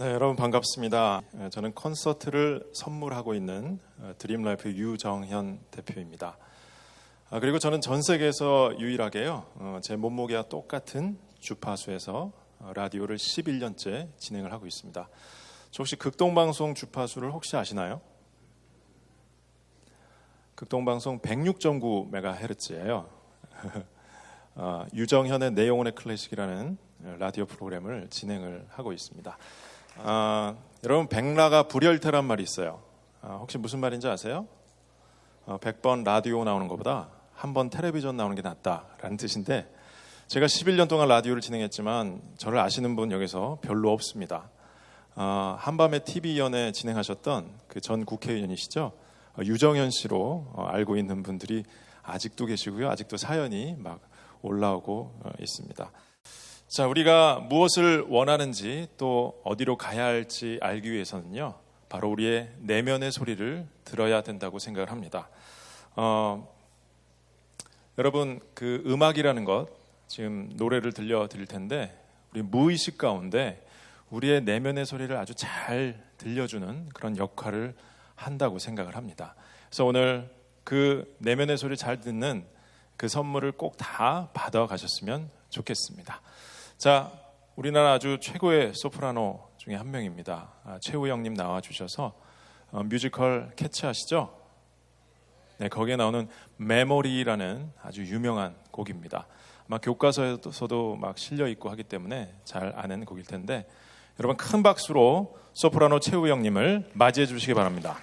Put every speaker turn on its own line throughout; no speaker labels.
네, 여러분 반갑습니다. 저는 콘서트를 선물하고 있는 드림라이프 유정현 대표입니다. 그리고 저는 전 세계에서 유일하게요, 제 몸무게와 똑같은 주파수에서 라디오를 11년째 진행을 하고 있습니다. 저 혹시 극동방송 주파수를 혹시 아시나요? 극동방송 106.9MHz예요. 유정현의 내영혼의 클래식이라는 라디오 프로그램을 진행을 하고 있습니다. 여러분, 백라가 불혈태란 말이 있어요. 혹시 무슨 말인지 아세요? 100번 라디오 나오는 것보다 한 번 텔레비전 나오는 게 낫다라는 뜻인데, 제가 11년 동안 라디오를 진행했지만 저를 아시는 분 여기서 별로 없습니다. 한밤의 TV연에 진행하셨던 그 전 국회의원이시죠, 유정현 씨로 알고 있는 분들이 아직도 계시고요. 아직도 사연이 막 올라오고 있습니다. 자, 우리가 무엇을 원하는지 또 어디로 가야 할지 알기 위해서는요, 바로 우리의 내면의 소리를 들어야 된다고 생각을 합니다. 여러분, 그 음악이라는 것, 지금 노래를 들려드릴 텐데, 우리 무의식 가운데 우리의 내면의 소리를 아주 잘 들려주는 그런 역할을 한다고 생각을 합니다. 그래서 오늘 그 내면의 소리 잘 듣는 그 선물을 꼭 다 받아가셨으면 좋겠습니다. 자, 우리나라 아주 최고의 소프라노 중에 한 명입니다. 최우영님 나와주셔서 뮤지컬 캐치 아시죠? 네, 거기에 나오는 메모리라는 아주 유명한 곡입니다. 아마 교과서에서도 막 실려 있고 하기 때문에 잘 아는 곡일 텐데, 여러분 큰 박수로 소프라노 최우영님을 맞이해 주시기 바랍니다.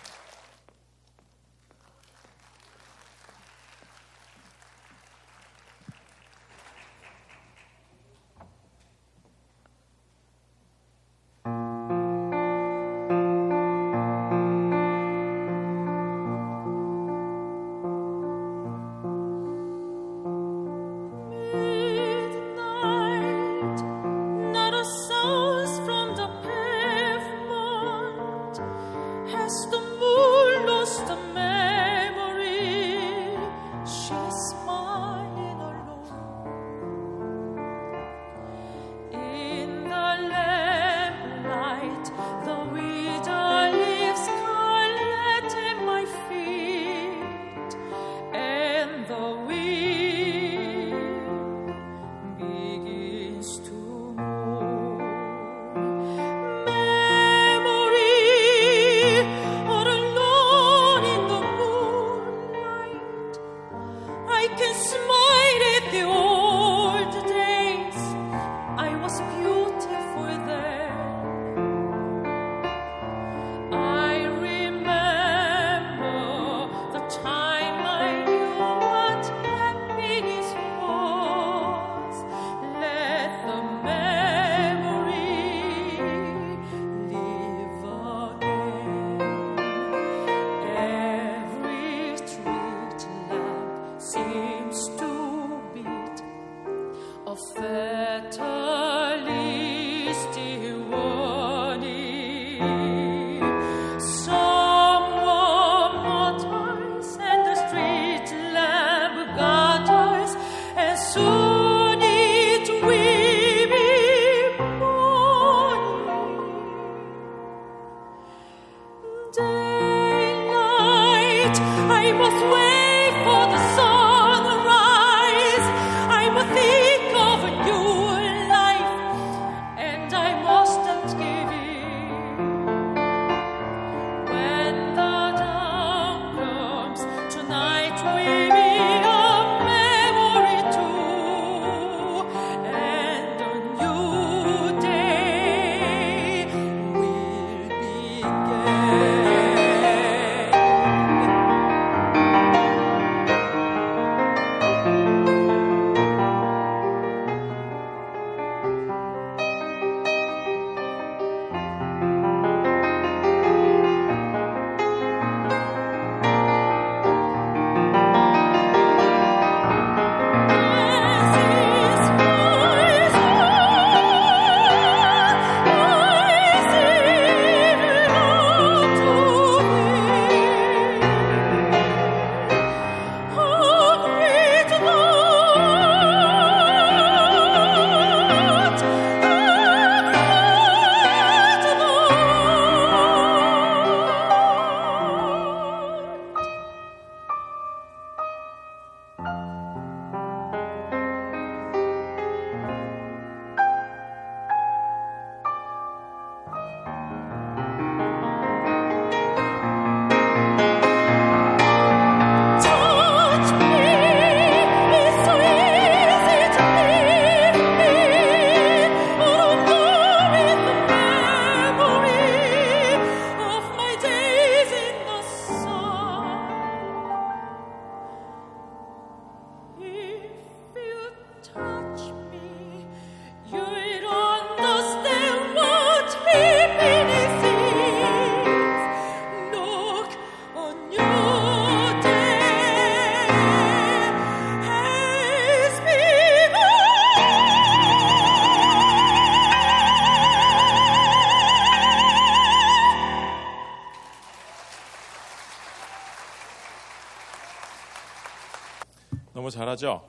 너무 잘하죠?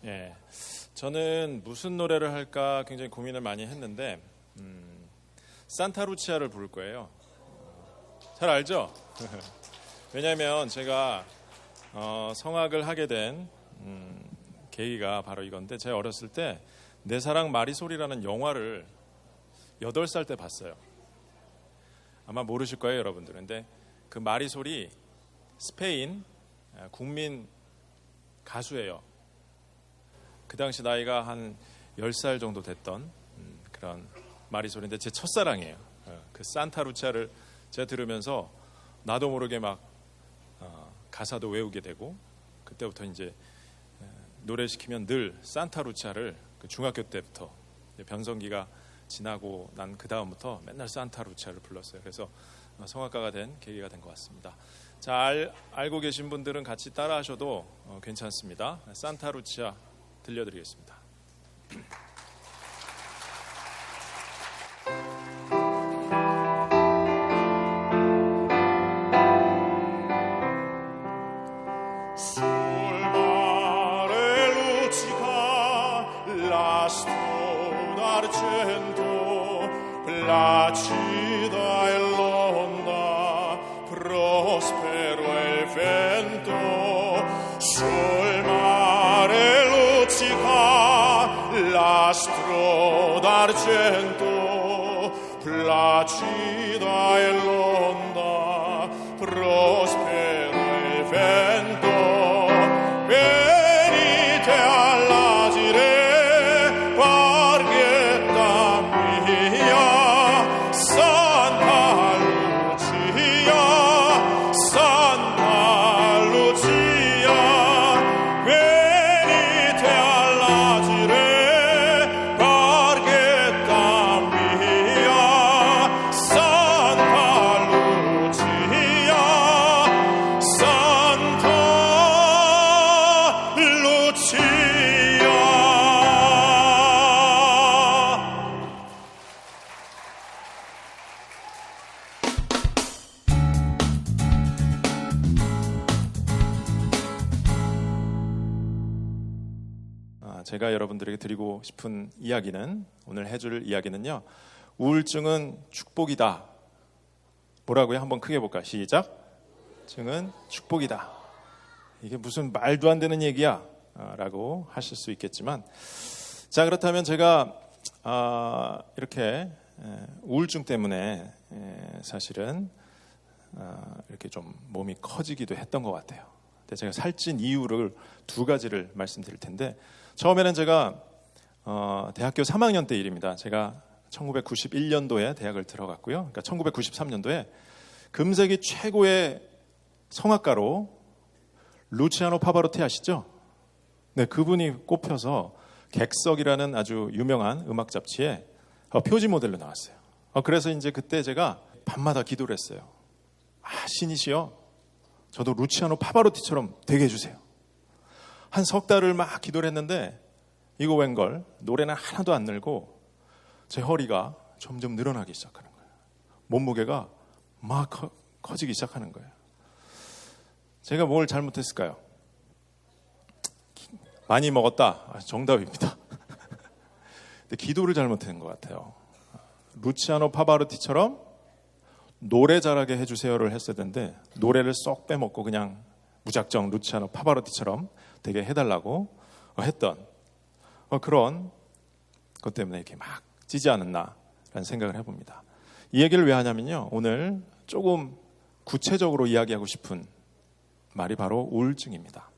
예. 저는 무슨 노래를 할까 굉장히 고민을 많이 했는데 산타 루치아를 부를 거예요. 잘 알죠? 왜냐하면 제가 성악을 하게 된 계기가 바로 이건데, 제가 어렸을 때 내 사랑 마리솔이라는 영화를 8살 때 봤어요. 아마 모르실 거예요, 여러분들은. 근데 그 마리솔이 스페인 국민 가수예요. 그 당시 나이가 한 10살 정도 됐던 그런 마리솔인데 제 첫사랑이에요. 그 산타 루치아를 제가 들으면서 나도 모르게 막 가사도 외우게 되고, 그때부터 이제 노래 시키면 늘 산타 루치아를 그 중학교 때부터, 변성기가 지나고 난 그 다음부터 맨날 산타 루치아를 불렀어요. 그래서 성악가가 된 계기가 된 것 같습니다. 잘 알고 계신 분들은 같이 따라하셔도 괜찮습니다. 산타 루치아 들려드리겠습니다.
Placida e l'onda, prospero il vento, sul mare luccica l'astro d'argento, placida e l'onda, prospero il vento, venite all'agire, Barghetta mia, Santa Lucia, Santa Lucia, venite all'agire, Barghetta mia, Santa Lucia, Santa Lucia.
제가 여러분들에게 드리고 싶은 이야기는, 오늘 해줄 이야기는요, 우울증은 축복이다. 뭐라고요? 한번 크게 볼까요? 시작. 우울증은 축복이다. 이게 무슨 말도 안 되는 얘기야 라고 하실 수 있겠지만, 자, 그렇다면 제가 이렇게 우울증 때문에 사실은 이렇게 좀 몸이 커지기도 했던 것 같아요. 근데 제가 살찐 이유를 2가지를 말씀드릴 텐데, 처음에는 제가 대학교 3학년 때 일입니다. 제가 1991년도에 대학을 들어갔고요. 그러니까 1993년도에 금세기 최고의 성악가로 루치아노 파바로티 아시죠? 네, 그분이 꼽혀서 객석이라는 아주 유명한 음악 잡지에 표지 모델로 나왔어요. 그래서 이제 그때 제가 밤마다 기도를 했어요. 신이시여, 저도 루치아노 파바로티처럼 되게 해주세요. 한 3달을 막 기도를 했는데, 이거 웬걸, 노래는 하나도 안 늘고 제 허리가 점점 늘어나기 시작하는 거예요. 몸무게가 막 커지기 시작하는 거예요. 제가 뭘 잘못했을까요? 많이 먹었다. 정답입니다. 근데 기도를 잘못한 것 같아요. 루치아노 파바로티처럼 노래 잘하게 해주세요를 했어야 되는데, 노래를 쏙 빼먹고 그냥 무작정 루치아노 파바로티처럼 되게 해달라고 했던 그런 것 때문에 이렇게 막 찌지 않았나라는 생각을 해봅니다. 이 얘기를 왜 하냐면요, 오늘 조금 구체적으로 이야기하고 싶은 말이 바로 우울증입니다.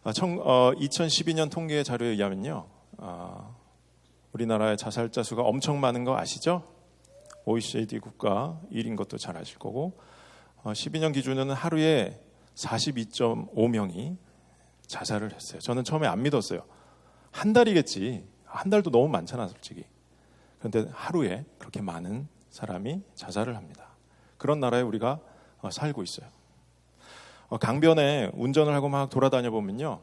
2012년 통계 자료에 의하면요, 우리나라의 자살자 수가 엄청 많은 거 아시죠? OECD 국가 1인 것도 잘 아실 거고, 12년 기준으로는 하루에 42.5명이 자살을 했어요. 저는 처음에 안 믿었어요. 한 달이겠지. 한 달도 너무 많잖아, 솔직히. 그런데 하루에 그렇게 많은 사람이 자살을 합니다. 그런 나라에 우리가 살고 있어요. 강변에 운전을 하고 막 돌아다녀 보면요,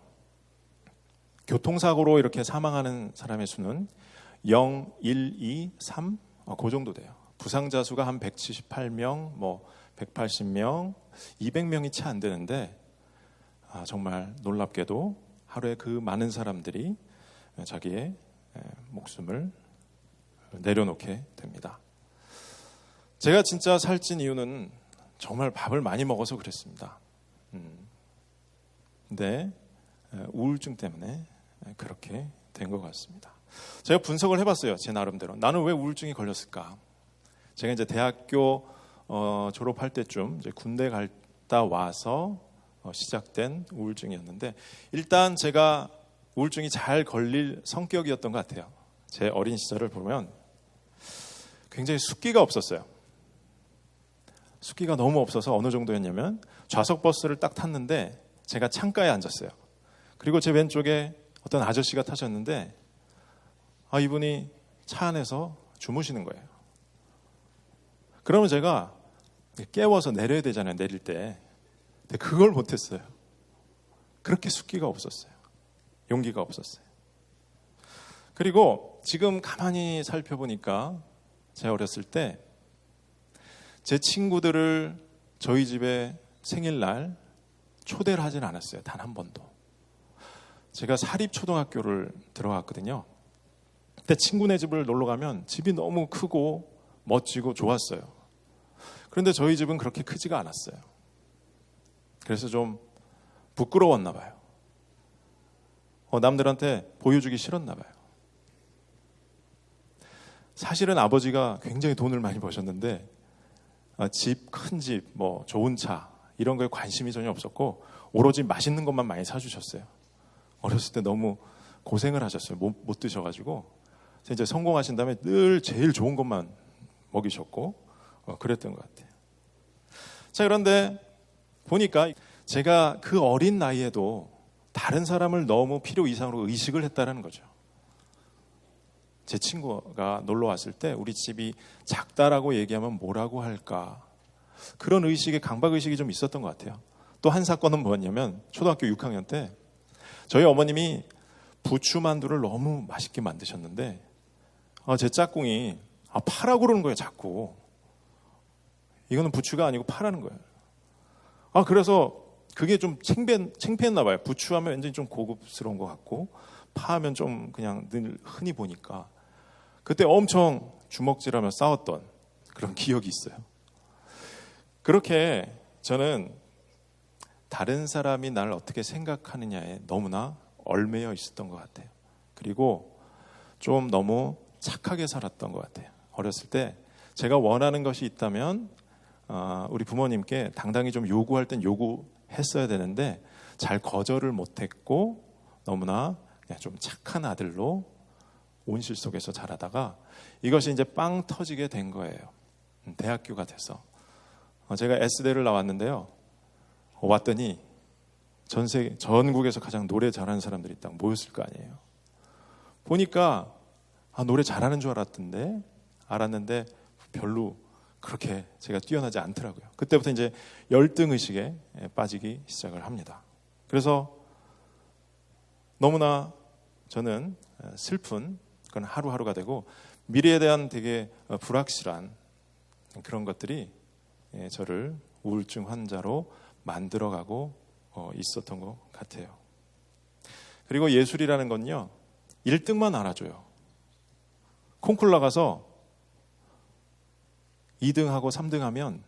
교통사고로 이렇게 사망하는 사람의 수는 0, 1, 2, 3, 그 정도 돼요. 부상자 수가 한 178명, 180명, 200명이 채 안 되는데, 정말 놀랍게도 하루에 그 많은 사람들이 자기의 목숨을 내려놓게 됩니다. 제가 진짜 살찐 이유는 정말 밥을 많이 먹어서 그랬습니다. 근데 우울증 때문에 그렇게 된 것 같습니다. 제가 분석을 해봤어요. 제 나름대로. 나는 왜 우울증이 걸렸을까? 제가 이제 대학교 졸업할 때쯤 이제 군대 갔다 와서 시작된 우울증이었는데, 일단 제가 우울증이 잘 걸릴 성격이었던 것 같아요. 제 어린 시절을 보면 굉장히 숫기가 없었어요. 숫기가 너무 없어서 어느 정도였냐면, 좌석 버스를 딱 탔는데 제가 창가에 앉았어요. 그리고 제 왼쪽에 어떤 아저씨가 타셨는데 이분이 차 안에서 주무시는 거예요. 그러면 제가 깨워서 내려야 되잖아요, 내릴 때. 근데 그걸 못했어요. 그렇게 숫기가 없었어요. 용기가 없었어요. 그리고 지금 가만히 살펴보니까 제가 어렸을 때 제 친구들을 저희 집에 생일날 초대를 하진 않았어요. 단 한 번도. 제가 사립초등학교를 들어갔거든요. 그때 친구네 집을 놀러 가면 집이 너무 크고 멋지고 좋았어요. 그런데 저희 집은 그렇게 크지가 않았어요. 그래서 좀 부끄러웠나 봐요. 남들한테 보여주기 싫었나 봐요. 사실은 아버지가 굉장히 돈을 많이 버셨는데 집, 큰 집, 뭐 좋은 차 이런 거에 관심이 전혀 없었고 오로지 맛있는 것만 많이 사주셨어요. 어렸을 때 너무 고생을 하셨어요. 못 드셔가지고. 이제 성공하신 다음에 늘 제일 좋은 것만 먹이셨고 그랬던 것 같아요. 자, 그런데 보니까 제가 그 어린 나이에도 다른 사람을 너무 필요 이상으로 의식을 했다는 거죠. 제 친구가 놀러 왔을 때 우리 집이 작다라고 얘기하면 뭐라고 할까, 그런 의식이, 강박의식이 좀 있었던 것 같아요. 또 한 사건은 뭐였냐면, 초등학교 6학년 때 저희 어머님이 부추만두를 너무 맛있게 만드셨는데 제 짝꿍이 파라고 그러는 거예요. 자꾸. 이거는 부추가 아니고 파라는 거예요. 그래서 그게 좀 창피했나 봐요. 부추하면 왠지 좀 고급스러운 것 같고 파하면 좀 그냥 늘 흔히 보니까 그때 엄청 주먹질하며 싸웠던 그런 기억이 있어요. 그렇게 저는 다른 사람이 나를 어떻게 생각하느냐에 너무나 얽매여 있었던 것 같아요. 그리고 좀 너무 착하게 살았던 것 같아요. 어렸을 때 제가 원하는 것이 있다면 우리 부모님께 당당히 좀 요구할 땐 요구했어야 되는데 잘 거절을 못했고 너무나 그냥 좀 착한 아들로 온실 속에서 자라다가 이것이 이제 빵 터지게 된 거예요. 대학교가 돼서 제가 S대를 나왔는데요. 왔더니 전국에서 가장 노래 잘하는 사람들이 딱 모였을 거 아니에요. 보니까 노래 잘하는 줄 알았는데 별로 그렇게 제가 뛰어나지 않더라고요. 그때부터 이제 열등 의식에 빠지기 시작을 합니다. 그래서 너무나 저는 슬픈 그런 하루하루가 되고 미래에 대한 되게 불확실한 그런 것들이 저를 우울증 환자로 만들어가고 있었던 것 같아요. 그리고 예술이라는 건요, 1등만 알아줘요. 콩쿨 나가서 2등하고 3등하면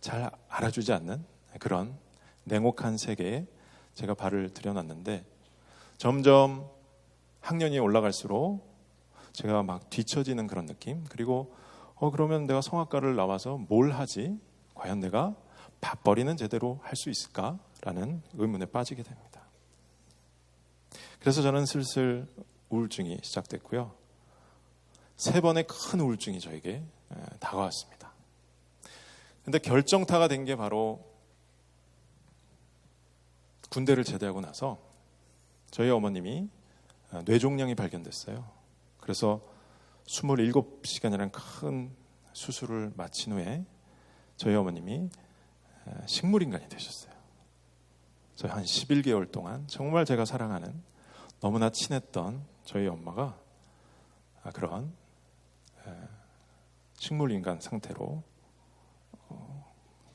잘 알아주지 않는 그런 냉혹한 세계에 제가 발을 들여놨는데 점점 학년이 올라갈수록 제가 막 뒤처지는 그런 느낌. 그리고 그러면 내가 성악가를 나와서 뭘 하지? 과연 내가 밥벌이는 제대로 할 수 있을까라는 의문에 빠지게 됩니다. 그래서 저는 슬슬 우울증이 시작됐고요. 3번의 큰 우울증이 저에게 다가왔습니다. 그런데 결정타가 된 게 바로 군대를 제대하고 나서 저희 어머님이 뇌종양이 발견됐어요. 그래서 27시간이라는 큰 수술을 마친 후에 저희 어머님이 식물인간이 되셨어요. 저희 한 11개월 동안 정말 제가 사랑하는 너무나 친했던 저희 엄마가 그런 식물인간 상태로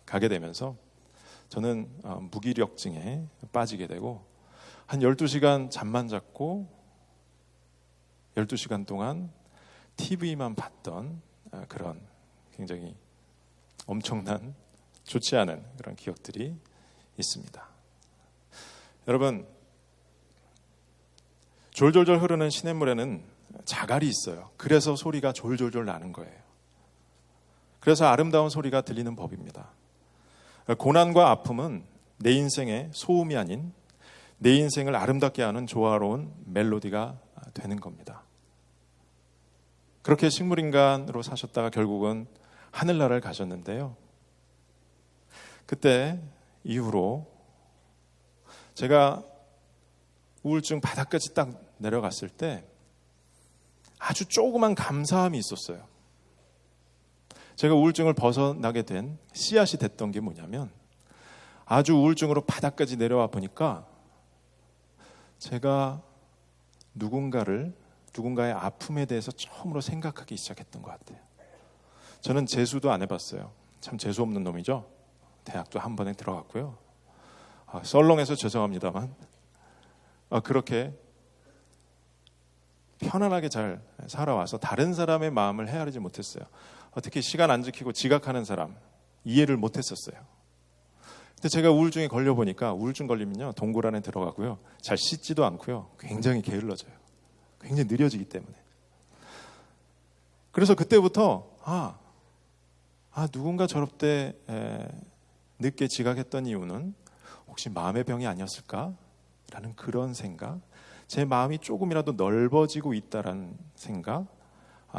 가게 되면서 저는 무기력증에 빠지게 되고 한 12시간 잠만 잤고 12시간 동안 TV만 봤던 그런 굉장히 엄청난 좋지 않은 그런 기억들이 있습니다. 여러분, 졸졸졸 흐르는 시냇물에는 자갈이 있어요. 그래서 소리가 졸졸졸 나는 거예요. 그래서 아름다운 소리가 들리는 법입니다. 고난과 아픔은 내 인생의 소음이 아닌 내 인생을 아름답게 하는 조화로운 멜로디가 되는 겁니다. 그렇게 식물인간으로 사셨다가 결국은 하늘나라를 가셨는데요. 그때 이후로 제가 우울증 바닥까지 딱 내려갔을 때 아주 조그만 감사함이 있었어요. 제가 우울증을 벗어나게 된 씨앗이 됐던 게 뭐냐면 아주 우울증으로 바닥까지 내려와 보니까 제가 누군가의 아픔에 대해서 처음으로 생각하기 시작했던 것 같아요. 저는 재수도 안 해봤어요. 참 재수 없는 놈이죠. 대학도 한 번에 들어갔고요. 썰렁해서 죄송합니다만 그렇게 편안하게 잘 살아와서 다른 사람의 마음을 헤아리지 못했어요. 특히 시간 안 지키고 지각하는 사람 이해를 못했었어요. 근데 제가 우울증에 걸려보니까 우울증 걸리면요 동굴 안에 들어가고요 잘 씻지도 않고요 굉장히 게을러져요. 굉장히 느려지기 때문에. 그래서 그때부터 누군가 저럴 때 늦게 지각했던 이유는 혹시 마음의 병이 아니었을까라는 그런 생각, 제 마음이 조금이라도 넓어지고 있다라는 생각,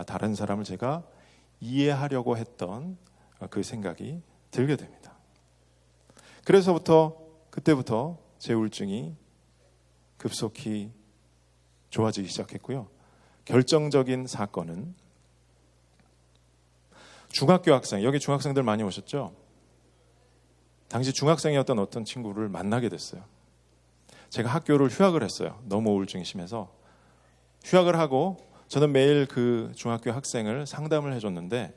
다른 사람을 제가 이해하려고 했던 그 생각이 들게 됩니다. 그때부터 제 우울증이 급속히 좋아지기 시작했고요. 결정적인 사건은 중학교 학생, 여기 중학생들 많이 오셨죠? 당시 중학생이었던 어떤 친구를 만나게 됐어요. 제가 학교를 휴학을 했어요. 너무 우울증이 심해서. 휴학을 하고 저는 매일 그 중학교 학생을 상담을 해줬는데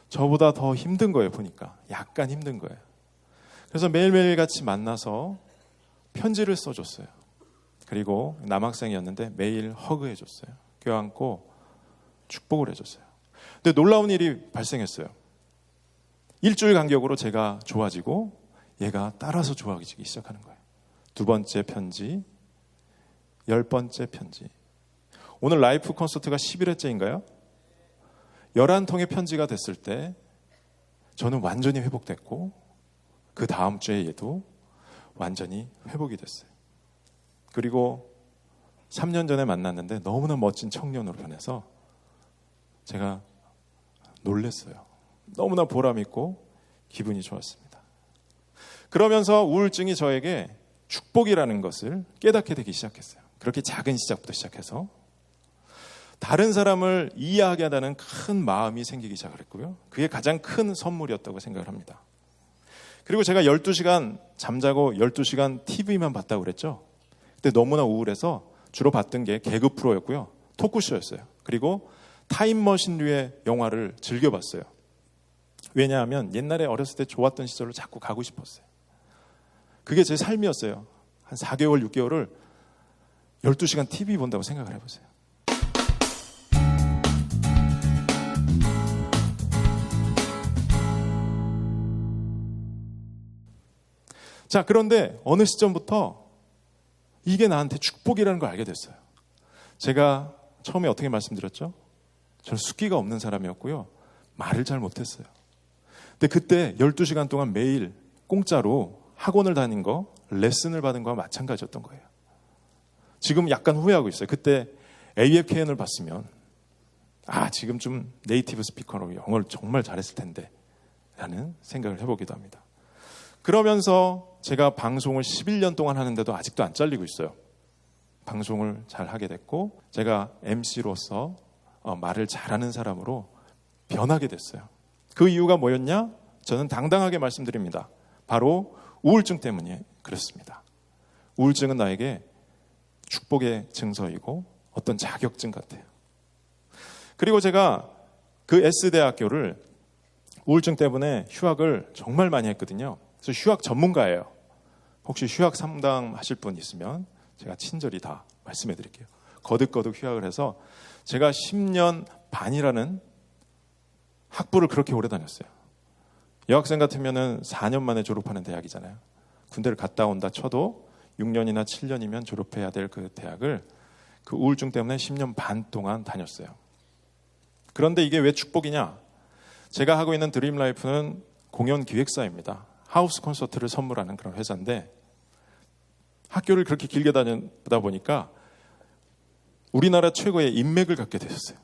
저보다 더 힘든 거예요. 보니까 약간 힘든 거예요. 그래서 매일매일 같이 만나서 편지를 써줬어요. 그리고 남학생이었는데 매일 허그해줬어요. 껴안고 축복을 해줬어요. 근데 놀라운 일이 발생했어요. 일주일 간격으로 제가 좋아지고 얘가 따라서 좋아지기 시작하는 거예요. 2번째 편지, 10번째 편지. 오늘 라이프 콘서트가 11회째인가요? 11통의 편지가 됐을 때 저는 완전히 회복됐고 그 다음 주에 얘도 완전히 회복이 됐어요. 그리고 3년 전에 만났는데 너무나 멋진 청년으로 변해서 제가 놀랐어요. 너무나 보람있고 기분이 좋았습니다. 그러면서 우울증이 저에게 축복이라는 것을 깨닫게 되기 시작했어요. 그렇게 작은 시작부터 시작해서 다른 사람을 이해하게 하다는 큰 마음이 생기기 시작을 했고요. 그게 가장 큰 선물이었다고 생각을 합니다. 그리고 제가 12시간 잠자고 12시간 TV만 봤다고 그랬죠. 그때 너무나 우울해서 주로 봤던 게 개그 프로였고요. 토크쇼였어요. 그리고 타임머신류의 영화를 즐겨봤어요. 왜냐하면 옛날에 어렸을 때 좋았던 시절로 자꾸 가고 싶었어요. 그게 제 삶이었어요. 한 4개월, 6개월을 12시간 TV 본다고 생각을 해보세요. 자, 그런데 어느 시점부터 이게 나한테 축복이라는 걸 알게 됐어요. 제가 처음에 어떻게 말씀드렸죠? 저는 숫기가 없는 사람이었고요. 말을 잘 못했어요. 근데 그때 12시간 동안 매일 공짜로 학원을 다닌 거, 레슨을 받은 거와 마찬가지였던 거예요. 지금 약간 후회하고 있어요. 그때 AFKN을 봤으면 지금 좀 네이티브 스피커로 영어를 정말 잘했을 텐데 라는 생각을 해보기도 합니다. 그러면서 제가 방송을 11년 동안 하는데도 아직도 안 잘리고 있어요. 방송을 잘 하게 됐고 제가 MC로서 말을 잘하는 사람으로 변하게 됐어요. 그 이유가 뭐였냐? 저는 당당하게 말씀드립니다. 바로 우울증 때문에 그렇습니다. 우울증은 나에게 축복의 증서이고 어떤 자격증 같아요. 그리고 제가 그 S대학교를 우울증 때문에 휴학을 정말 많이 했거든요. 그래서 휴학 전문가예요. 혹시 휴학 상담하실 분 있으면 제가 친절히 다 말씀해 드릴게요. 거듭거듭 휴학을 해서 제가 10년 반이라는 학부를 그렇게 오래 다녔어요. 여학생 같으면은 4년 만에 졸업하는 대학이잖아요. 군대를 갔다 온다 쳐도 6년이나 7년이면 졸업해야 될 그 대학을 그 우울증 때문에 10년 반 동안 다녔어요. 그런데 이게 왜 축복이냐? 제가 하고 있는 드림라이프는 공연 기획사입니다. 하우스 콘서트를 선물하는 그런 회사인데 학교를 그렇게 길게 다니다 보니까 우리나라 최고의 인맥을 갖게 되셨어요.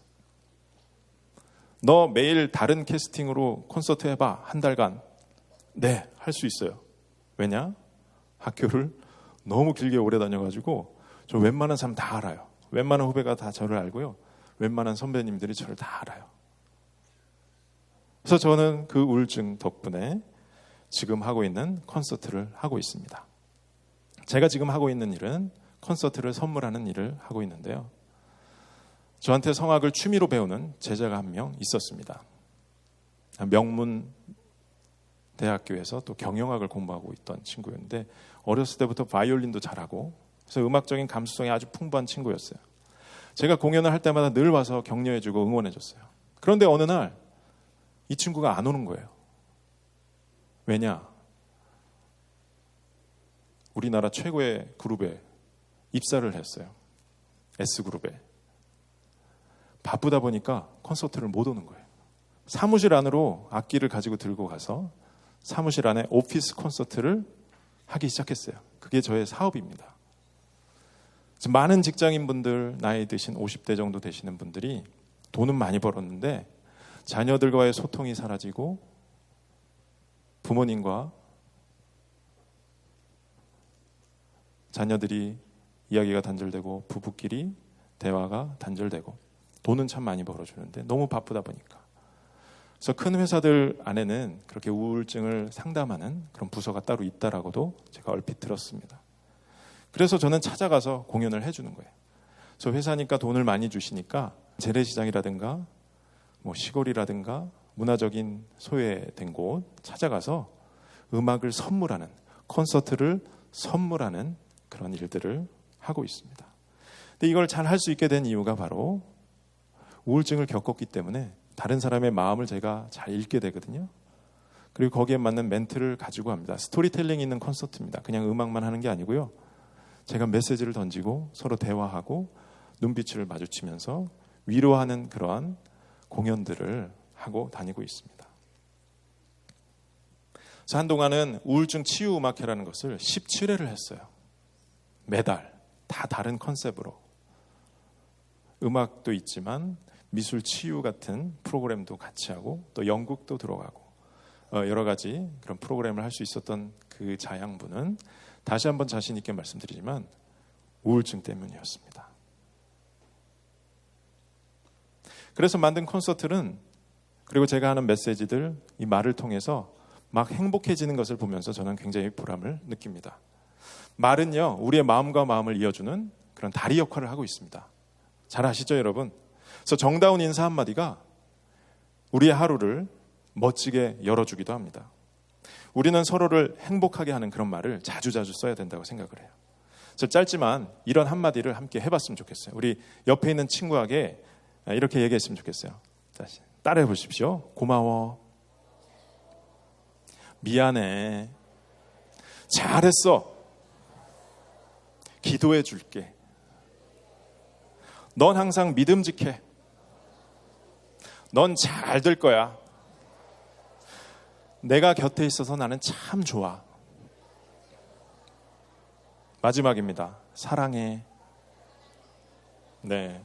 너 매일 다른 캐스팅으로 콘서트 해봐. 한 달간. 네, 할 수 있어요. 왜냐? 학교를 너무 길게 오래 다녀가지고 저 웬만한 사람 다 알아요. 웬만한 후배가 다 저를 알고요. 웬만한 선배님들이 저를 다 알아요. 그래서 저는 그 우울증 덕분에 지금 하고 있는 콘서트를 하고 있습니다. 제가 지금 하고 있는 일은 콘서트를 선물하는 일을 하고 있는데요. 저한테 성악을 취미로 배우는 제자가 한 명 있었습니다. 명문 대학교에서 또 경영학을 공부하고 있던 친구였는데 어렸을 때부터 바이올린도 잘하고 그래서 음악적인 감수성이 아주 풍부한 친구였어요. 제가 공연을 할 때마다 늘 와서 격려해주고 응원해줬어요. 그런데 어느 날 이 친구가 안 오는 거예요. 왜냐? 우리나라 최고의 그룹에 입사를 했어요. S그룹에. 바쁘다 보니까 콘서트를 못 오는 거예요. 사무실 안으로 악기를 가지고 들고 가서 사무실 안에 오피스 콘서트를 하기 시작했어요. 그게 저의 사업입니다. 많은 직장인분들, 나이 드신 50대 정도 되시는 분들이 돈은 많이 벌었는데 자녀들과의 소통이 사라지고 부모님과 자녀들이 이야기가 단절되고 부부끼리 대화가 단절되고 돈은 참 많이 벌어주는데 너무 바쁘다 보니까. 그래서 큰 회사들 안에는 그렇게 우울증을 상담하는 그런 부서가 따로 있다라고도 제가 얼핏 들었습니다. 그래서 저는 찾아가서 공연을 해주는 거예요. 그래서 회사니까 돈을 많이 주시니까 재래시장이라든가 뭐 시골이라든가 문화적인 소외된 곳 찾아가서 음악을 선물하는, 콘서트를 선물하는 그런 일들을 하고 있습니다. 근데 이걸 잘 할 수 있게 된 이유가 바로 우울증을 겪었기 때문에 다른 사람의 마음을 제가 잘 읽게 되거든요. 그리고 거기에 맞는 멘트를 가지고 합니다. 스토리텔링이 있는 콘서트입니다. 그냥 음악만 하는 게 아니고요. 제가 메시지를 던지고 서로 대화하고 눈빛을 마주치면서 위로하는 그러한 공연들을 하고 다니고 있습니다. 그래서 한동안은 우울증 치유 음악회라는 것을 17회를 했어요. 매달 다 다른 컨셉으로. 음악도 있지만 미술 치유 같은 프로그램도 같이 하고 또 연극도 들어가고 여러 가지 그런 프로그램을 할 수 있었던 그 자양분은 다시 한번 자신 있게 말씀드리지만 우울증 때문이었습니다. 그래서 만든 콘서트는 그리고 제가 하는 메시지들 이 말을 통해서 막 행복해지는 것을 보면서 저는 굉장히 보람을 느낍니다. 말은요 우리의 마음과 마음을 이어주는 그런 다리 역할을 하고 있습니다. 잘 아시죠 여러분? 그래서 정다운 인사 한마디가 우리의 하루를 멋지게 열어주기도 합니다. 우리는 서로를 행복하게 하는 그런 말을 자주자주 써야 된다고 생각을 해요. 그래서 짧지만 이런 한마디를 함께 해봤으면 좋겠어요. 우리 옆에 있는 친구에게 이렇게 얘기했으면 좋겠어요. 다시 따라해 보십시오. 고마워. 미안해. 잘했어. 기도해 줄게. 넌 항상 믿음직해. 넌 잘 될 거야. 내가 곁에 있어서 나는 참 좋아. 마지막입니다. 사랑해. 네.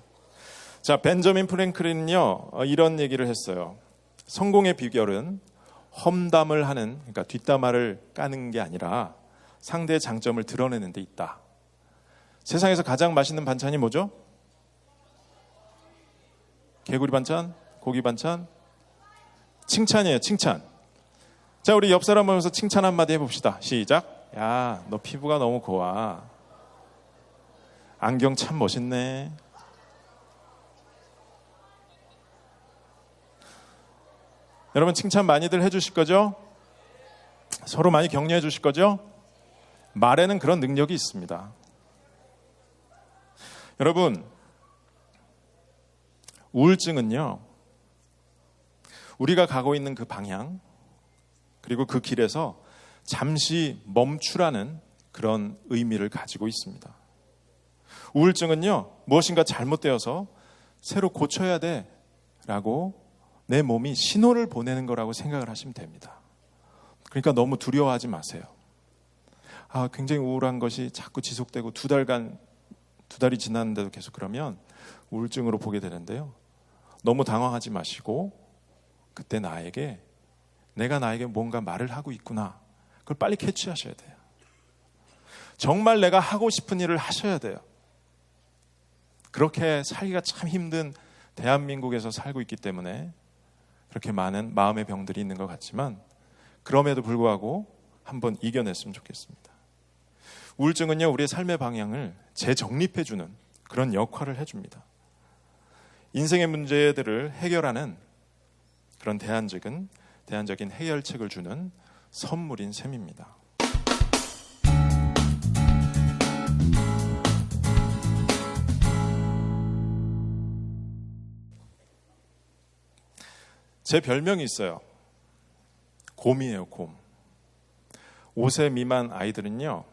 자, 벤저민 프랭클린은요, 이런 얘기를 했어요. 성공의 비결은 험담을 하는, 그러니까 뒷담화를 까는 게 아니라 상대의 장점을 드러내는 데 있다. 세상에서 가장 맛있는 반찬이 뭐죠? 개구리 반찬? 고기 반찬? 칭찬이에요, 칭찬. 자, 우리 옆 사람 보면서 칭찬 한마디 해봅시다. 시작. 야, 너 피부가 너무 고와. 안경 참 멋있네. 여러분 칭찬 많이들 해주실 거죠? 서로 많이 격려해 주실 거죠? 말에는 그런 능력이 있습니다. 여러분, 우울증은요, 우리가 가고 있는 그 방향, 그리고 그 길에서 잠시 멈추라는 그런 의미를 가지고 있습니다. 우울증은요, 무엇인가 잘못되어서 새로 고쳐야 돼 라고 내 몸이 신호를 보내는 거라고 생각을 하시면 됩니다. 그러니까 너무 두려워하지 마세요. 굉장히 우울한 것이 자꾸 지속되고 두 달이 지났는데도 계속 그러면 우울증으로 보게 되는데요. 너무 당황하지 마시고 그때 내가 나에게 뭔가 말을 하고 있구나. 그걸 빨리 캐치하셔야 돼요. 정말 내가 하고 싶은 일을 하셔야 돼요. 그렇게 살기가 참 힘든 대한민국에서 살고 있기 때문에 그렇게 많은 마음의 병들이 있는 것 같지만 그럼에도 불구하고 한번 이겨냈으면 좋겠습니다. 우울증은요, 우리의 삶의 방향을 재정립해주는 그런 역할을 해줍니다. 인생의 문제들을 해결하는 그런 대안적인 해결책을 주는 선물인 셈입니다. 제 별명이 있어요. 곰이에요, 곰. 5세 미만 아이들은요,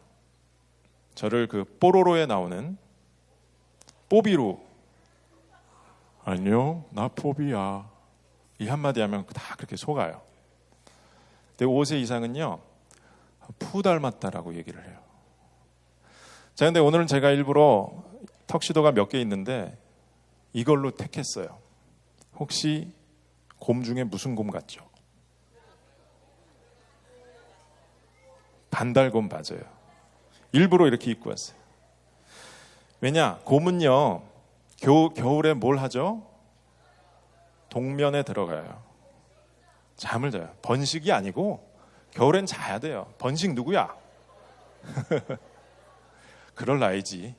저를 그 뽀로로에 나오는 뽀비로, 안녕, 나 뽀비야, 이 한마디 하면 다 그렇게 속아요. 근데 5세 이상은요, 푸 닮았다라고 얘기를 해요. 자, 근데 오늘은 제가 일부러 턱시도가 몇 개 있는데 이걸로 택했어요. 혹시 곰 중에 무슨 곰 같죠? 반달곰 맞아요. 일부러 이렇게 입고 왔어요. 왜냐? 곰은요, 겨울에 뭘 하죠? 동면에 들어가요. 잠을 자요. 번식이 아니고 겨울엔 자야 돼요. 번식 누구야? 그럴 나이지.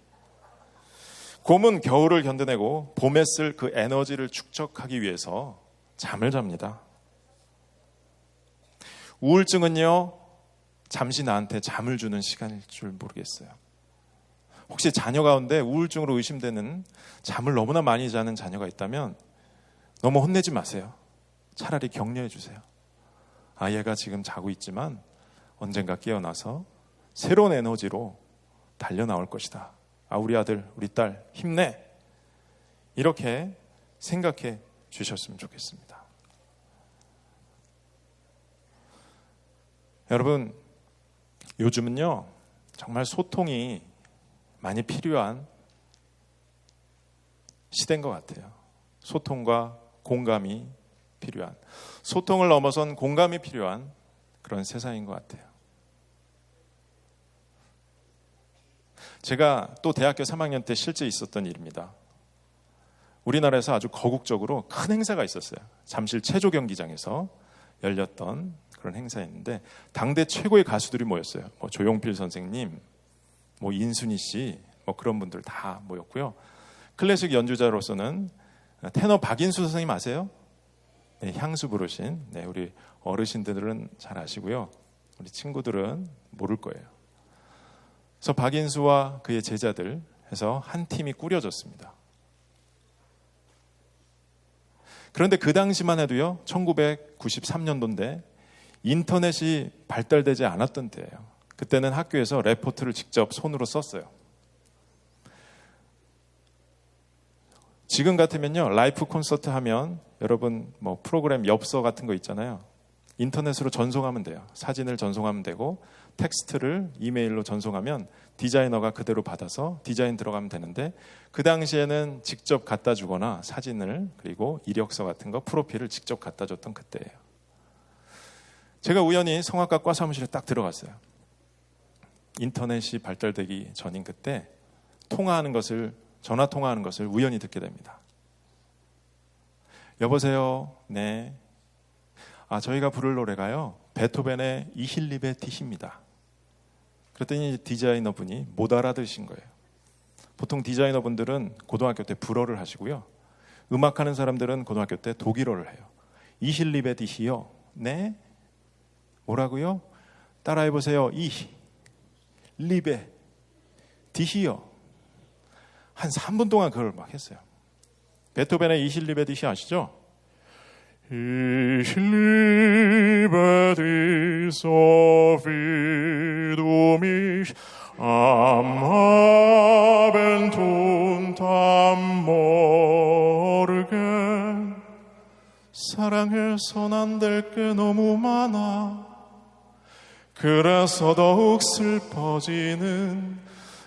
곰은 겨울을 견뎌내고 봄에 쓸 그 에너지를 축적하기 위해서 잠을 잡니다. 우울증은요, 잠시 나한테 잠을 주는 시간일 줄 모르겠어요. 혹시 자녀 가운데 우울증으로 의심되는, 잠을 너무나 많이 자는 자녀가 있다면 너무 혼내지 마세요. 차라리 격려해 주세요. 얘가 지금 자고 있지만 언젠가 깨어나서 새로운 에너지로 달려나올 것이다. 우리 아들, 우리 딸 힘내. 이렇게 생각해 주셨으면 좋겠습니다. 여러분, 요즘은요, 정말 소통이 많이 필요한 시대인 것 같아요. 소통과 공감이 필요한, 소통을 넘어선 공감이 필요한 그런 세상인 것 같아요. 제가 또 대학교 3학년 때 실제 있었던 일입니다. 우리나라에서 아주 거국적으로 큰 행사가 있었어요. 잠실 체조 경기장에서 열렸던 그런 행사였는데 당대 최고의 가수들이 모였어요. 조용필 선생님, 인순이 씨, 그런 분들 다 모였고요. 클래식 연주자로서는 테너 박인수 선생님 아세요? 네, 향수 부르신, 우리 어르신들은 잘 아시고요. 우리 친구들은 모를 거예요. 그래서 박인수와 그의 제자들 해서 한 팀이 꾸려졌습니다. 그런데 그 당시만 해도요, 1993년도인데 인터넷이 발달되지 않았던 때예요. 그때는 학교에서 레포트를 직접 손으로 썼어요. 지금 같으면요, 라이프 콘서트 하면 여러분 프로그램 엽서 같은 거 있잖아요. 인터넷으로 전송하면 돼요. 사진을 전송하면 되고 텍스트를 이메일로 전송하면 디자이너가 그대로 받아서 디자인 들어가면 되는데 그 당시에는 직접 갖다 주거나 사진을, 그리고 이력서 같은 거, 프로필을 직접 갖다 줬던 그때예요. 제가 우연히 성악가 과 사무실에 딱 들어갔어요. 인터넷이 발달되기 전인 그때 전화 통화하는 것을 우연히 듣게 됩니다. 여보세요. 네. 저희가 부를 노래가요, 베토벤의 이힐리베 티시입니다. 그랬더니 디자이너분이 못 알아들으신 거예요. 보통 디자이너분들은 고등학교 때 불어를 하시고요. 음악하는 사람들은 고등학교 때 독일어를 해요. 이힐리베 티시요. 네? 뭐라고요? 따라해 보세요. 이 리베 디히어. 한 3분 동안 그걸 막 했어요. 베토벤의 이실리베 디히 아시죠?
이실리베 디소 피두미 아마벤툰 탐모르게.
사랑해선 안 될 게 너무 많아. 그래서 더욱 슬퍼지는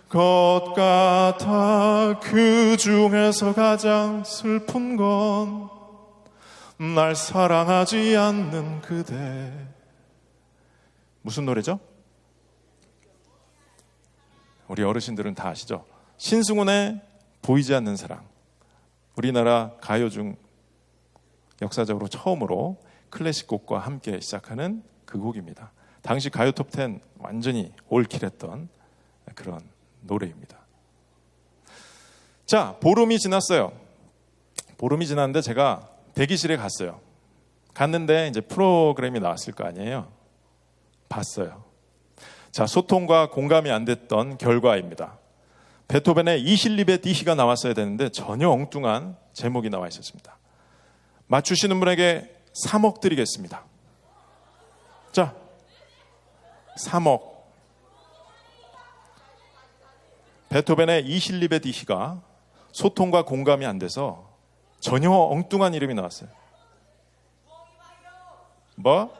것 같아. 그 중에서 가장 슬픈 건 날 사랑하지 않는 그대. 무슨 노래죠? 우리 어르신들은 다 아시죠? 신승훈의 보이지 않는 사랑. 우리나라 가요 중 역사적으로 처음으로 클래식 곡과 함께 시작하는 그 곡입니다. 당시 가요 톱10 완전히 올킬했던 그런 노래입니다. 자, 보름이 지났어요. 보름이 지났는데 제가 대기실에 갔어요. 갔는데 이제 프로그램이 나왔을 거 아니에요. 봤어요. 자, 소통과 공감이 안 됐던 결과입니다. 베토벤의 이실리베 디히가 나왔어야 되는데 전혀 엉뚱한 제목이 나와 있었습니다. 맞추시는 분에게 3억 드리겠습니다. 자, 3억. 베토벤의 이실리베 디히가 소통과 공감이 안 돼서 전혀 엉뚱한 이름이 나왔어요. 뭐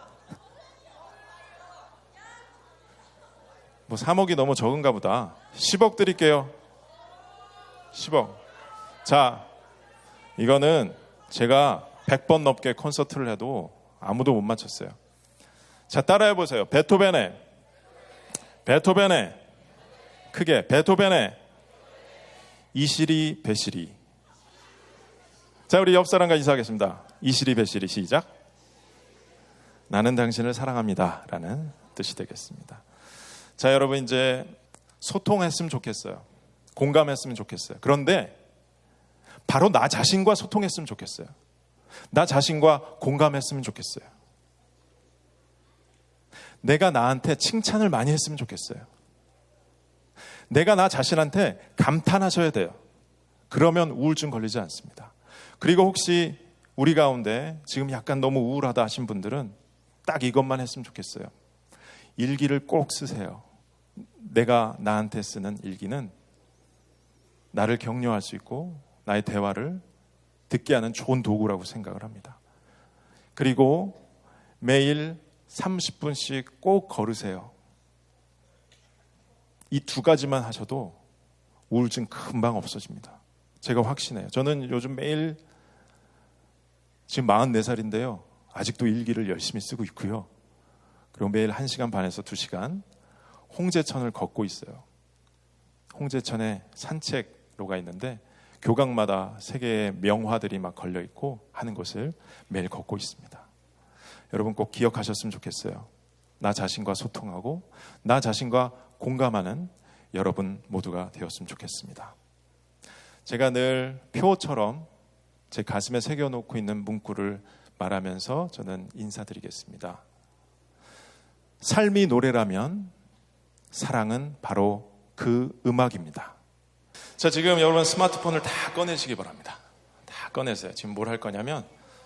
3억이 너무 적은가 보다. 10억 드릴게요. 10억. 자, 이거는 제가 100번 넘게 콘서트를 해도 아무도 못 맞췄어요. 자, 따라해 보세요. 베토벤의 크게 베토벤의 이시리 베시리. 자, 우리 옆 사람과 인사하겠습니다. 이시리 베시리 시작. 나는 당신을 사랑합니다 라는 뜻이 되겠습니다. 자, 여러분 이제 소통했으면 좋겠어요. 공감했으면 좋겠어요. 그런데 바로 나 자신과 소통했으면 좋겠어요. 나 자신과 공감했으면 좋겠어요. 내가 나한테 칭찬을 많이 했으면 좋겠어요. 내가 나 자신한테 감탄하셔야 돼요. 그러면 우울증 걸리지 않습니다. 그리고 혹시 우리 가운데 지금 약간 너무 우울하다 하신 분들은 딱 이것만 했으면 좋겠어요. 일기를 꼭 쓰세요. 내가 나한테 쓰는 일기는 나를 격려할 수 있고 나의 대화를 듣게 하는 좋은 도구라고 생각을 합니다. 그리고 매일 30분씩 꼭 걸으세요. 이 2가지만 하셔도 우울증 금방 없어집니다. 제가 확신해요. 저는 요즘 매일 지금 44살인데요. 아직도 일기를 열심히 쓰고 있고요. 그리고 매일 1시간 반에서 2시간 홍제천을 걷고 있어요. 홍제천에 산책로가 있는데 교각마다 세계의 명화들이 막 걸려 있고 하는 곳을 매일 걷고 있습니다. 여러분 꼭 기억하셨으면 좋겠어요. 나 자신과 소통하고 나 자신과 공감하는 여러분 모두가 되었으면 좋겠습니다. 제가 늘 표처럼 제 가슴에 새겨놓고 있는 문구를 말하면서 저는 인사드리겠습니다. 삶이 노래라면 사랑은 바로 그 음악입니다. 자, 지금 여러분 스마트폰을 다 꺼내시기 바랍니다. 다 꺼내세요. 지금 뭘 할 거냐면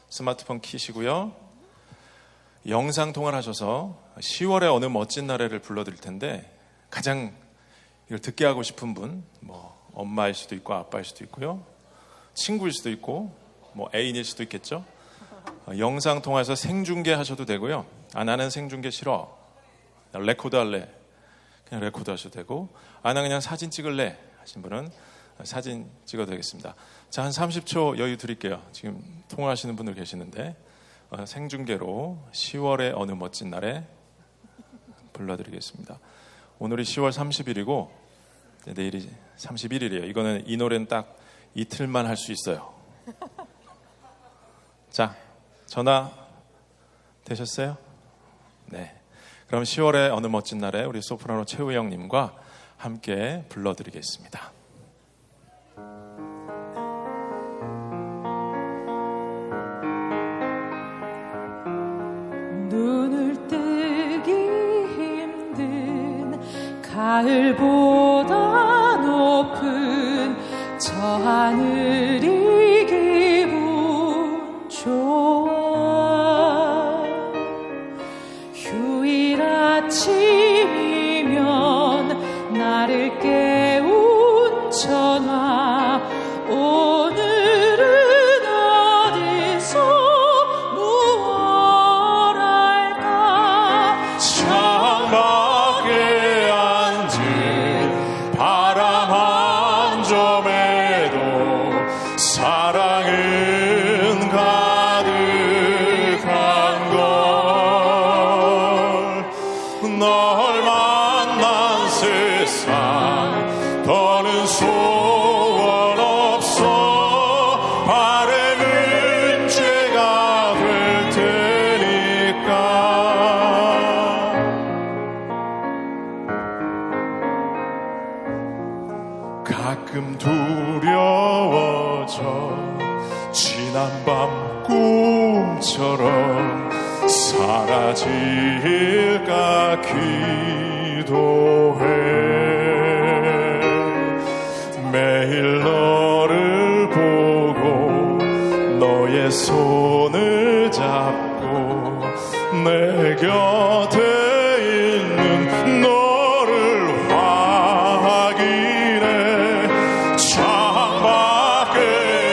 스마트폰 키시고요. 영상통화를 하셔서 10월의 어느 멋진 날에를 불러드릴 텐데 가장 이걸 듣게 하고 싶은 분, 엄마일 수도 있고 아빠일 수도 있고요. 친구일 수도 있고 애인일 수도 있겠죠. 영상통화에서 생중계 하셔도 되고요. 나는 생중계 싫어. 레코드 할래. 그냥 레코드 하셔도 되고 나 그냥 사진 찍을래 하신 분은 사진 찍어도 되겠습니다. 자, 한 30초 여유 드릴게요. 지금 통화하시는 분들 계시는데 생중계로 10월의 어느 멋진 날에 불러드리겠습니다. 오늘이 10월 30일이고 내일이 31일이에요. 이 노래는 딱 이틀만 할 수 있어요. 자, 전화 되셨어요? 네. 그럼 10월의 어느 멋진 날에 우리 소프라노 최우영 님과 함께 불러드리겠습니다.
눈을 뜨기 마을보다 높은 저 하늘이 기분 좋아. 휴일 아침이면 나를 깨운 전화. 오늘은 어디서 무얼 할까.
창밖에 앉은 바람 한 점에도 사랑은 가득한 걸. 널 만난 세상 더는 소원 없어. 바람은 죄가 될 테니까. 가끔 두려워져 지난 밤 꿈처럼 사라질까 기도해. 매일 너를 보고 너의 손을 잡고 내 곁에 있는 너를 확인해. 창밖에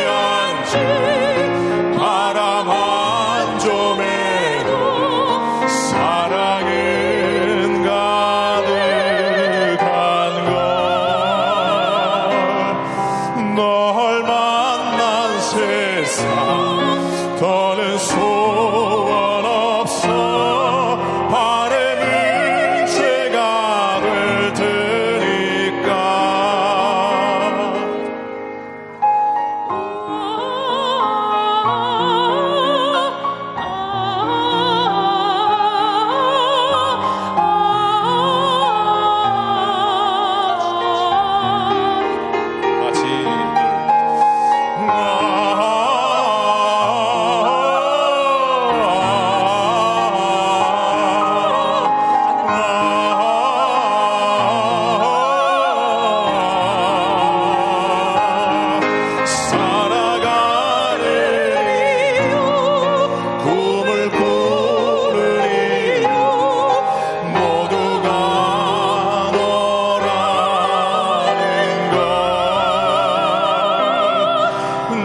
앉은 바람 한 점에도 사랑은 가득한 걸. 널 만난 세상 더는 소원 없어. 바람은 죄가 될 테니까.
같이
살아가는 꿈을 꾸는 이유 모두가 너라는 걸.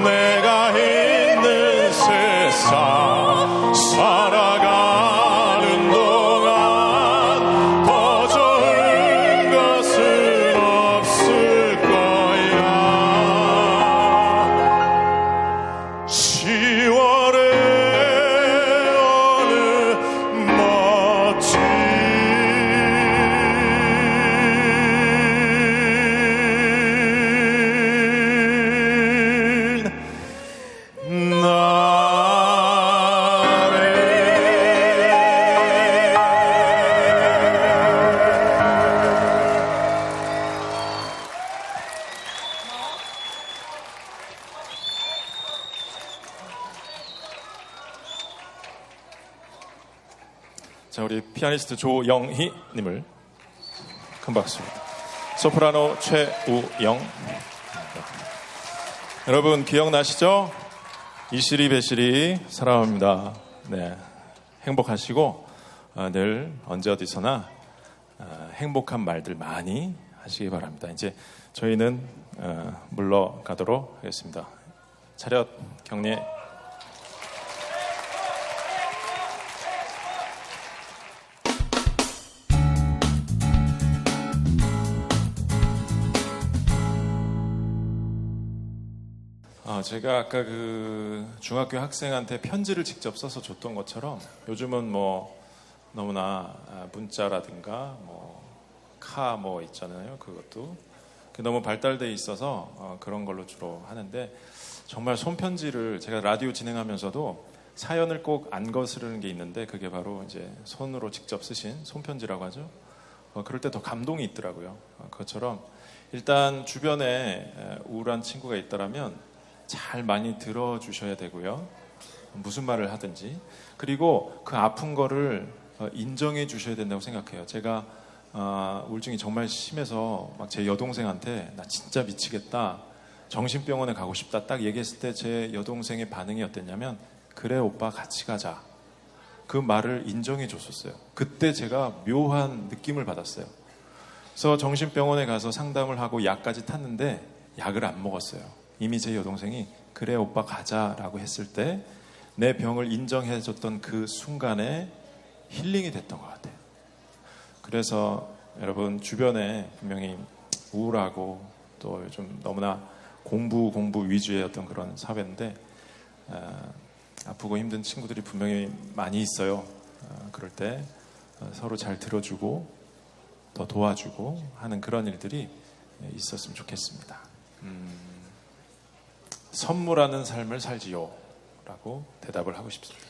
내가 있는 세상 살아가는 동안 더 좋은 것은 없을 거야. 10월의 어느 멋진 날에.
자, 우리 피아니스트 조영희 님을 큰 박수. 소프라노 최우영. 여러분 기억나시죠? 이시리 배시리 사랑합니다. 네, 행복하시고 늘 언제 어디서나 행복한 말들 많이 하시기 바랍니다. 이제 저희는 물러가도록 하겠습니다. 차렷 경례. 제가 아까 그 중학교 학생한테 편지를 직접 써서 줬던 것처럼 요즘은 뭐 너무나 문자라든가 카 있잖아요. 그것도 너무 발달돼 있어서 그런 걸로 주로 하는데, 정말 손편지를 제가 라디오 진행하면서도 사연을 꼭 안 거스르는 게 있는데 그게 바로 이제 손으로 직접 쓰신 손편지라고 하죠. 그럴 때 더 감동이 있더라고요. 그것처럼 일단 주변에 우울한 친구가 있다라면 잘 많이 들어주셔야 되고요. 무슨 말을 하든지. 그리고 그 아픈 거를 인정해 주셔야 된다고 생각해요. 제가 우울증이 정말 심해서 막 제 여동생한테 나 진짜 미치겠다, 정신병원에 가고 싶다 딱 얘기했을 때 제 여동생의 반응이 어땠냐면 그래 오빠 같이 가자, 그 말을 인정해 줬었어요. 그때 제가 묘한 느낌을 받았어요. 그래서 정신병원에 가서 상담을 하고 약까지 탔는데 약을 안 먹었어요. 이미 제 여동생이 그래 오빠 가자라고 했을 때 내 병을 인정해 줬던 그 순간에 힐링이 됐던 것 같아요. 그래서 여러분 주변에 분명히 우울하고 또 요즘 너무나 공부 위주의 어떤 그런 사회인데 아프고 힘든 친구들이 분명히 많이 있어요. 그럴 때 서로 잘 들어주고 더 도와주고 하는 그런 일들이 있었으면 좋겠습니다. 선물하는 삶을 살지요 라고 대답을 하고 싶습니다.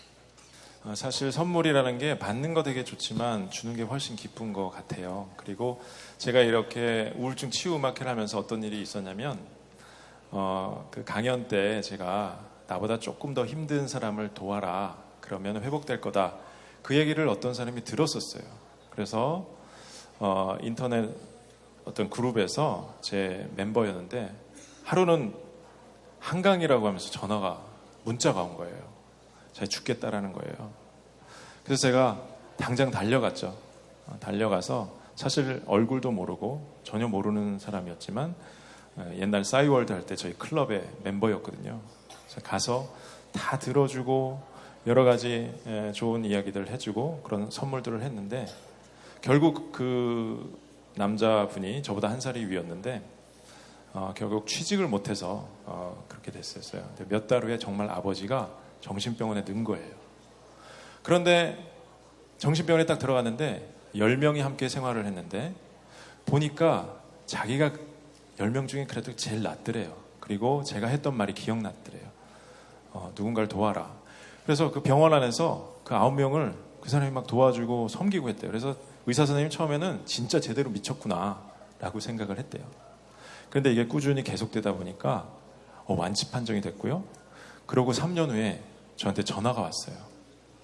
사실 선물이라는 게 받는 거 되게 좋지만 주는 게 훨씬 기쁜 것 같아요. 그리고 제가 이렇게 우울증 치유 음악회를 하면서 어떤 일이 있었냐면 그 강연 때 제가 나보다 조금 더 힘든 사람을 도와라, 그러면 회복될 거다, 그 얘기를 어떤 사람이 들었었어요. 그래서 인터넷 어떤 그룹에서 제 멤버였는데 하루는 한강이라고 하면서 문자가 온 거예요. 제가 죽겠다라는 거예요. 그래서 제가 당장 달려갔죠. 달려가서 사실 얼굴도 모르고 전혀 모르는 사람이었지만 옛날 싸이월드 할 때 저희 클럽의 멤버였거든요. 그래서 가서 다 들어주고 여러 가지 좋은 이야기들을 해주고 그런 선물들을 했는데 결국 그 남자분이 저보다 한 살이 위였는데 결국 취직을 못해서 그렇게 됐었어요. 몇 달 후에 정말 아버지가 정신병원에 는 거예요. 그런데 정신병원에 딱 들어갔는데 10명이 함께 생활을 했는데 보니까 자기가 10명 중에 그래도 제일 낫더래요. 그리고 제가 했던 말이 기억났더래요. 누군가를 도와라. 그래서 그 병원 안에서 그 9명을 그 사람이 막 도와주고 섬기고 했대요. 그래서 의사 선생님이 처음에는 진짜 제대로 미쳤구나 라고 생각을 했대요. 그런데 이게 꾸준히 계속되다 보니까 완치 판정이 됐고요. 그러고 3년 후에 저한테 전화가 왔어요.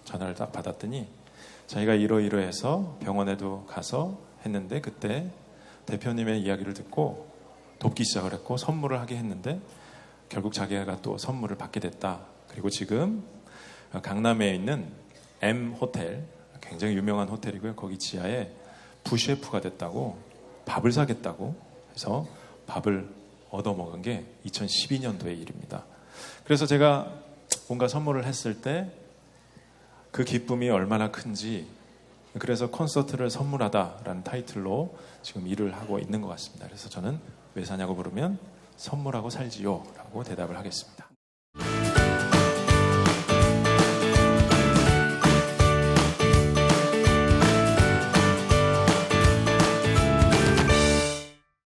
전화를 딱 받았더니 자기가 이러이러해서 병원에도 가서 했는데 그때 대표님의 이야기를 듣고 돕기 시작을 했고 선물을 하게 했는데 결국 자기가 또 선물을 받게 됐다. 그리고 지금 강남에 있는 M 호텔, 굉장히 유명한 호텔이고요. 거기 지하에 부셰프가 됐다고, 밥을 사겠다고 해서 밥을 얻어먹은 게 2012년도의 일입니다. 그래서 제가 뭔가 선물을 했을 때 그 기쁨이 얼마나 큰지, 그래서 콘서트를 선물하다라는 타이틀로 지금 일을 하고 있는 것 같습니다. 그래서 저는 왜 사냐고 물으면 선물하고 살지요 라고 대답을 하겠습니다.